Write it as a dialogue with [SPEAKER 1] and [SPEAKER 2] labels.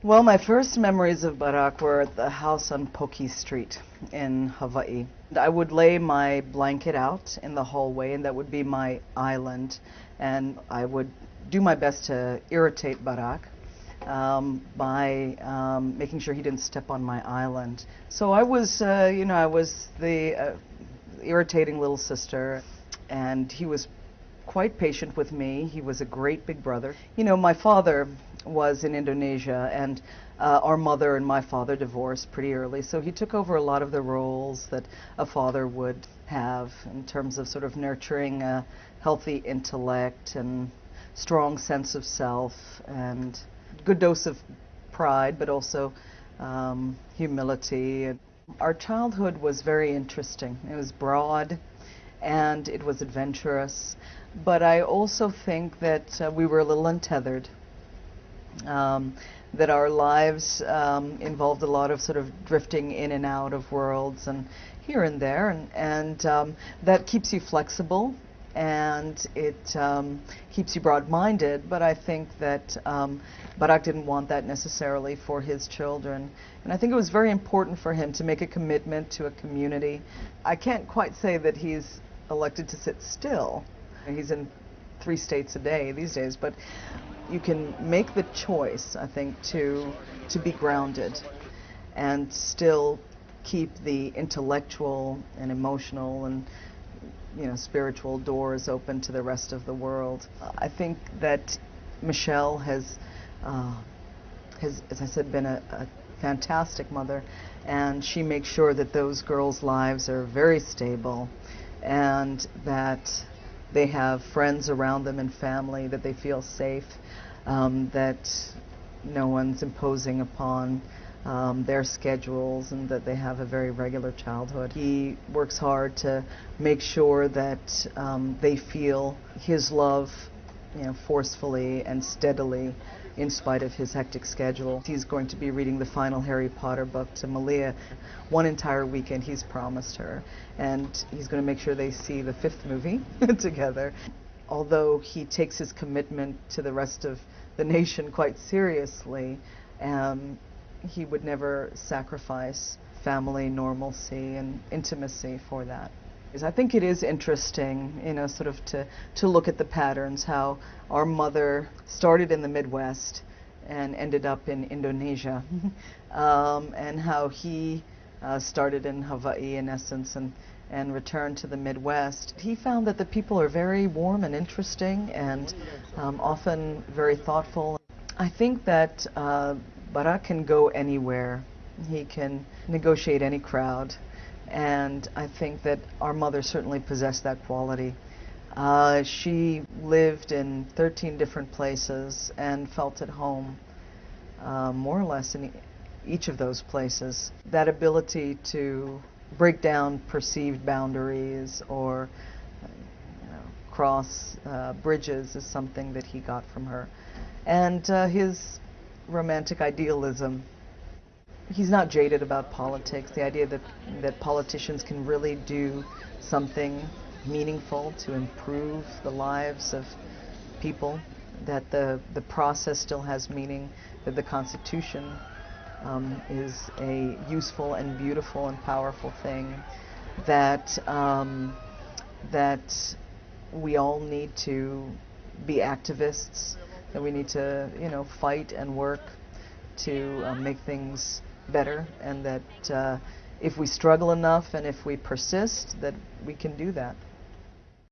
[SPEAKER 1] Well, my first memories of Barak were at the house on Poki Street in Hawaii. I would lay my blanket out in the hallway, and that would be my island. And I would do my best to irritate Barak by making sure he didn't step on my island. So I was, I was the irritating little sister, and he was quite patient with me. He was a great big brother. You know, my father was in Indonesia, and our mother and my father divorced pretty early, so he took over a lot of the roles that a father would have in terms of sort of nurturing a healthy intellect and strong sense of self and good dose of pride, but also humility. Our childhood was very interesting. It was broad and it was adventurous, but I also think that we were a little untethered, that our lives involved a lot of sort of drifting in and out of worlds and here and there, and that keeps you flexible and it keeps you broad-minded, but I think that Barak didn't want that necessarily for his children. And I think it was very important for him to make a commitment to a community. I can't quite say that he's elected to sit still. He's in 3 states a day these days, but you can make the choice, I think, to be grounded and still keep the intellectual and emotional and spiritual doors open to the rest of the world. I think that Michelle has, as I said, been a fantastic mother, and she makes sure that those girls' lives are very stable and that they have friends around them and family, that they feel safe, that no one's imposing upon their schedules, and that they have a very regular childhood. He works hard to make sure that they feel his love, forcefully and steadily in spite of his hectic schedule. He's going to be reading the final Harry Potter book to Malia. One entire weekend he's promised her, and he's going to make sure they see the 5th movie together. Although he takes his commitment to the rest of the nation quite seriously, he would never sacrifice family normalcy and intimacy for that. I think it is interesting, sort of to look at the patterns, how our mother started in the Midwest and ended up in Indonesia, and how he started in Hawaii, in essence, and returned to the Midwest. He found that the people are very warm and interesting and often very thoughtful. I think that Barak can go anywhere. He can negotiate any crowd. And I think that our mother certainly possessed that quality. She lived in 13 different places and felt at home, more or less, in each of those places. That ability to break down perceived boundaries or cross bridges is something that he got from her. And his romantic idealism. He's not jaded about politics. The idea that politicians can really do something meaningful to improve the lives of people, that the process still has meaning, that the Constitution is a useful and beautiful and powerful thing, that that we all need to be activists, that we need to fight and work to make things better, and that if we struggle enough and if we persist, that we can do that.